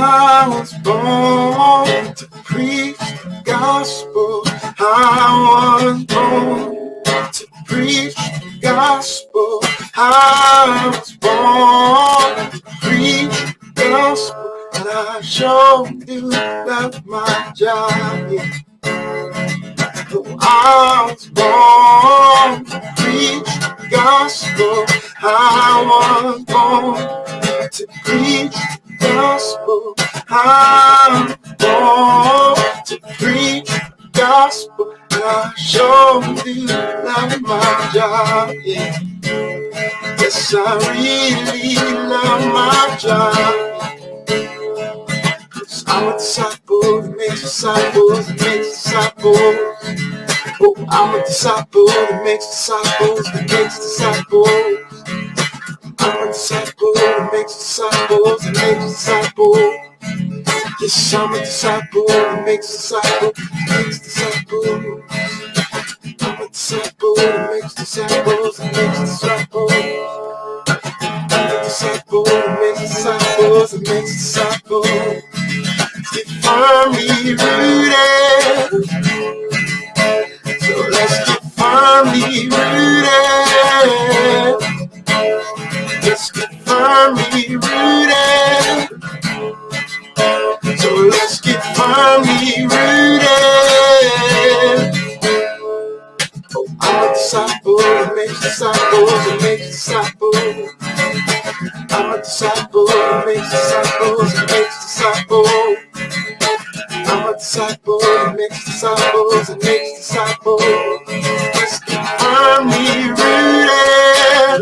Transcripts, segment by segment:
I was born to preach the gospel. I was born to preach the gospel. I was born to preach the gospel. And I sure do love my job. Yeah. I was born to preach the gospel. I was born to preach the gospel. I'm born to preach the gospel. And I sure do love my job. Yeah. Yes, I really love my job. I'm a disciple that makes disciples that makes disciples. Oh, I'm a disciple that makes disciples that makes disciples. I'm a disciple that makes disciples that makes disciples. Yes, I'm a disciple that makes disciples that makes disciples. I'm a disciple that makes disciples that makes disciples. I'm a disciple that makes disciples that makes disciples. Get firmly rooted. So let's get firmly rooted. Let's get firmly rooted. So let's get firmly rooted. Oh, I'm a disciple that makes disciples that makes disciples. I'm a disciple that makes disciples that makes disciples. I'm a disciple that makes disciples that makes disciples. Let's get firmly rooted.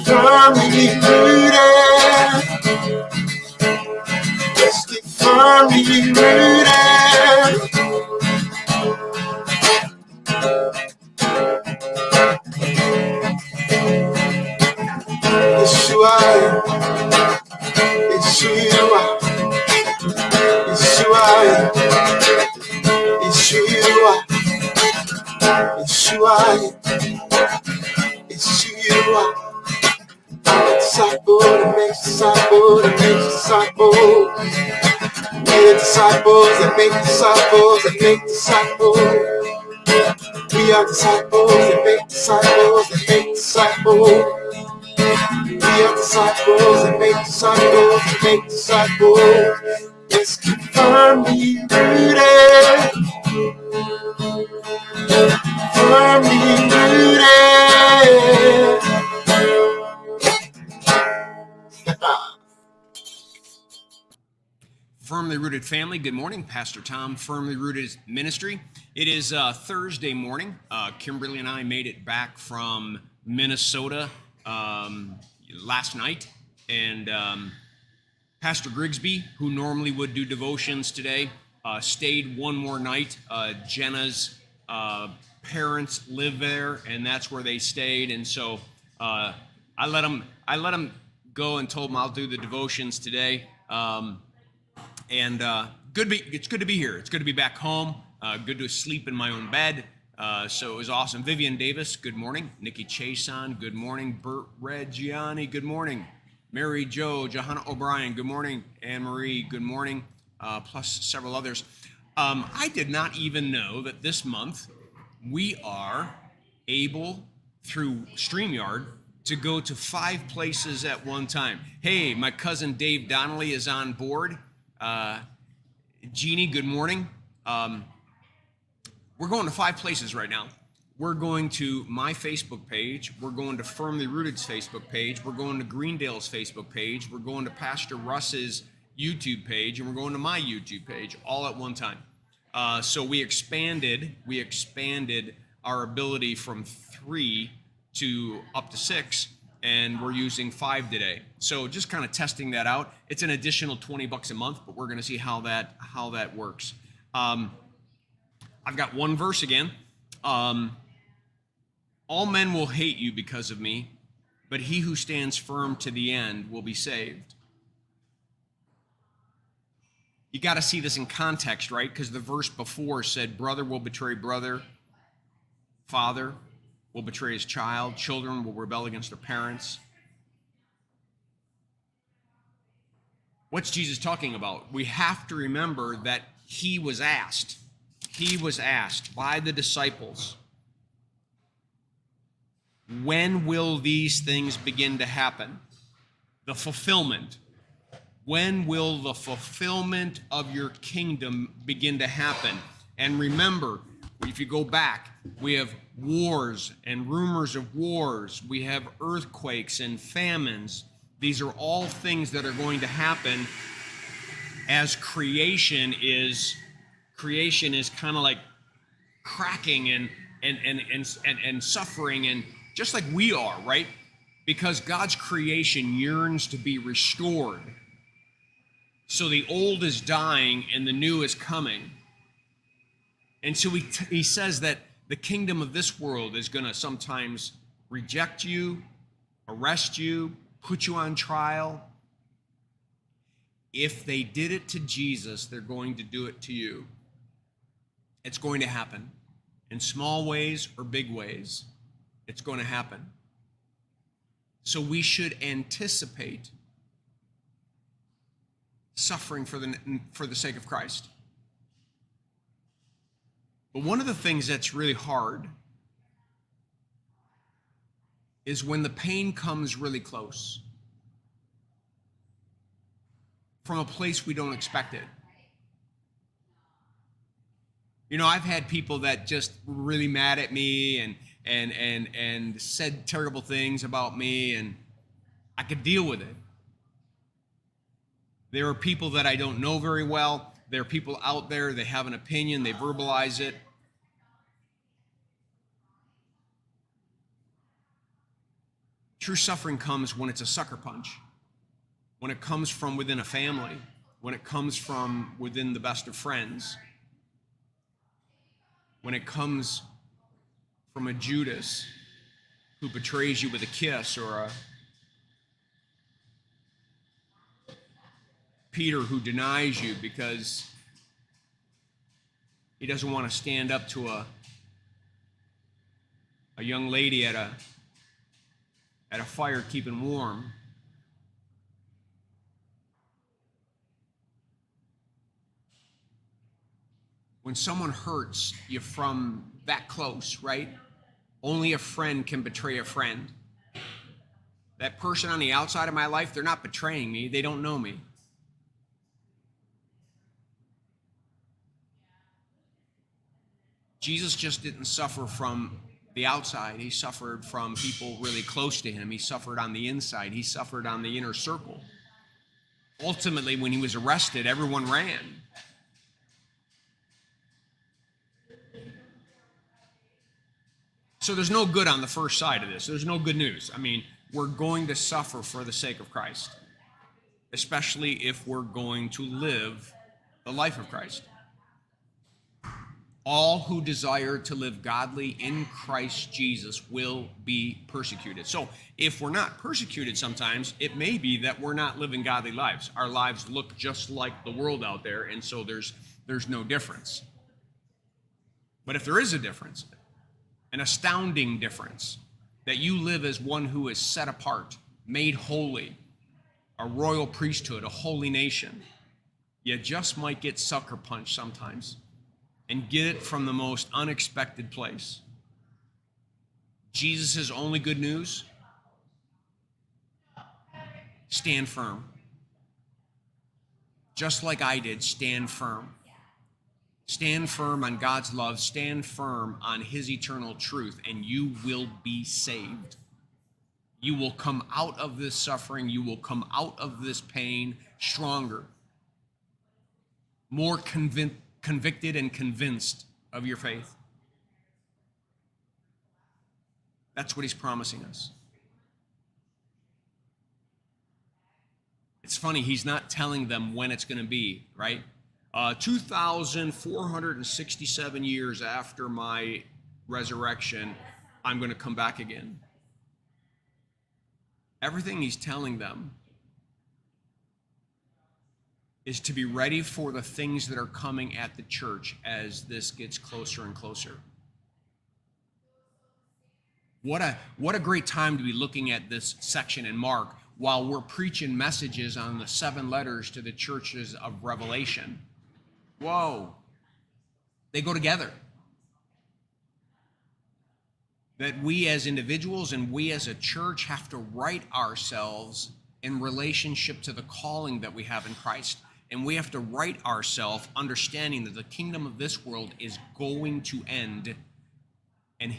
Firmly rooted. Let's get firmly rooted. Yeshua, Yeshua, Yeshua, Yeshua, Yeshua, Yeshua. I'm a disciple that makes disciples that makes disciples. We're disciples that make disciples that make disciples. We are disciples that make disciples that make disciples. We are disciples that make disciples that make disciples. Let's get firmly rooted. Firmly rooted. Firmly Rooted family, good morning. Pastor Tom, Firmly Rooted Ministry. It is Thursday morning. Kimberly and I made it back from Minnesota last night. And Pastor Grigsby, who normally would do devotions today, stayed one more night. Jenna's parents live there, and that's where they stayed. And so I let him go and told him I'll do the devotions today. It's good to be here. It's good to be back home. Good to sleep in my own bed. So it was awesome. Vivian Davis, good morning. Nikki Chason, good morning. Bert Reggiani, good morning. Mary Jo, Johanna O'Brien, good morning. Anne Marie, good morning. Plus several others. I did not even know that this month we are able, through StreamYard, to go to 5 places at one time. Hey, my cousin Dave Donnelly is on board. Jeannie, good morning. We're going to 5 places right now. We're going to my Facebook page. We're going to Firmly Rooted's Facebook page. We're going to Greendale's Facebook page. We're going to Pastor Russ's YouTube page, and we're going to my YouTube page all at one time. So we expanded our ability from 3 to up to 6. And we're using 5 today. So just kind of testing that out. It's an additional $20 a month, but we're going to see how that works. I've got one verse again. All men will hate you because of me, but he who stands firm to the end will be saved. You got to see this in context, right? Because the verse before said, brother will betray brother, father will betray his child, children will rebel against their parents. What's Jesus talking about? We have to remember that he was asked by the disciples, when will these things begin to happen? The fulfillment. When will the fulfillment of your kingdom begin to happen? And remember, if you go back, we have wars and rumors of wars. We have earthquakes and famines. These are all things that are going to happen as creation is kind of like cracking and suffering, and just like we are, right? Because God's creation yearns to be restored. So the old is dying and the new is coming. And so he says that the kingdom of this world is going to sometimes reject you, arrest you, put you on trial. If they did it to Jesus, they're going to do it to you. It's going to happen. In small ways or big ways, it's going to happen. So we should anticipate suffering for the sake of Christ. But one of the things that's really hard is when the pain comes really close from a place we don't expect it. You know, I've had people that just were really mad at me and said terrible things about me, and I could deal with it. There are people that I don't know very well. There are people out there, they have an opinion, they verbalize it. True suffering comes when it's a sucker punch, when it comes from within a family, when it comes from within the best of friends, when it comes from a Judas who betrays you with a kiss, or a Peter who denies you because he doesn't want to stand up to a young lady at a fire keeping warm. When someone hurts you from that close, right? Only a friend can betray a friend. That person on the outside of my life, they're not betraying me. They don't know me. Jesus just didn't suffer from the outside. He suffered from people really close to him. He suffered on the inside. He suffered on the inner circle. Ultimately, when he was arrested, everyone ran. So there's no good on the first side of this. There's no good news. I mean, we're going to suffer for the sake of Christ, especially if we're going to live the life of Christ. All who desire to live godly in Christ Jesus will be persecuted. So if we're not persecuted sometimes, it may be that we're not living godly lives. Our lives look just like the world out there, and so there's no difference. But if there is a difference, an astounding difference, that you live as one who is set apart, made holy, a royal priesthood, a holy nation, you just might get sucker punched sometimes. And get it from the most unexpected place. Jesus' only good news: stand firm. Just like I did, stand firm. Stand firm on God's love. Stand firm on his eternal truth, and you will be saved. You will come out of this suffering. You will come out of this pain stronger, more convicted and convinced of your faith. That's what he's promising us. It's funny, he's not telling them when it's going to be, right? 2,467 years after my resurrection, I'm going to come back again. Everything he's telling them is to be ready for the things that are coming at the church as this gets closer and closer. What a great time to be looking at this section in Mark, while we're preaching messages on the 7 letters to the churches of Revelation. Whoa. They go together. That we as individuals and we as a church have to right ourselves in relationship to the calling that we have in Christ. And we have to right ourselves understanding that the kingdom of this world is going to end and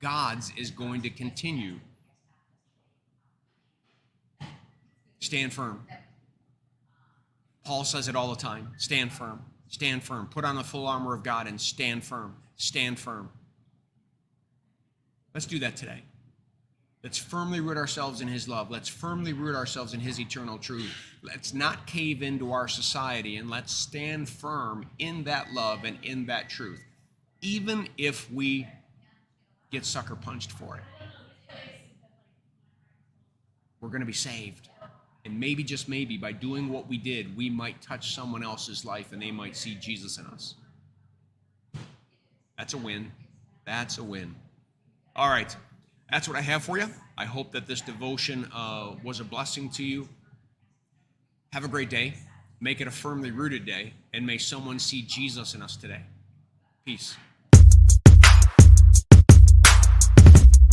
God's is going to continue. Stand firm. Paul says it all the time. Stand firm. Stand firm. Put on the full armor of God and stand firm. Stand firm. Let's do that today. Let's firmly root ourselves in his love. Let's firmly root ourselves in his eternal truth. Let's not cave into our society, and let's stand firm in that love and in that truth, even if we get sucker punched for it. We're going to be saved. And maybe, just maybe, by doing what we did, we might touch someone else's life and they might see Jesus in us. That's a win. That's a win. All right. That's what I have for you. I hope that this devotion was a blessing to you. Have a great day. Make it a firmly rooted day. And may someone see Jesus in us today. Peace.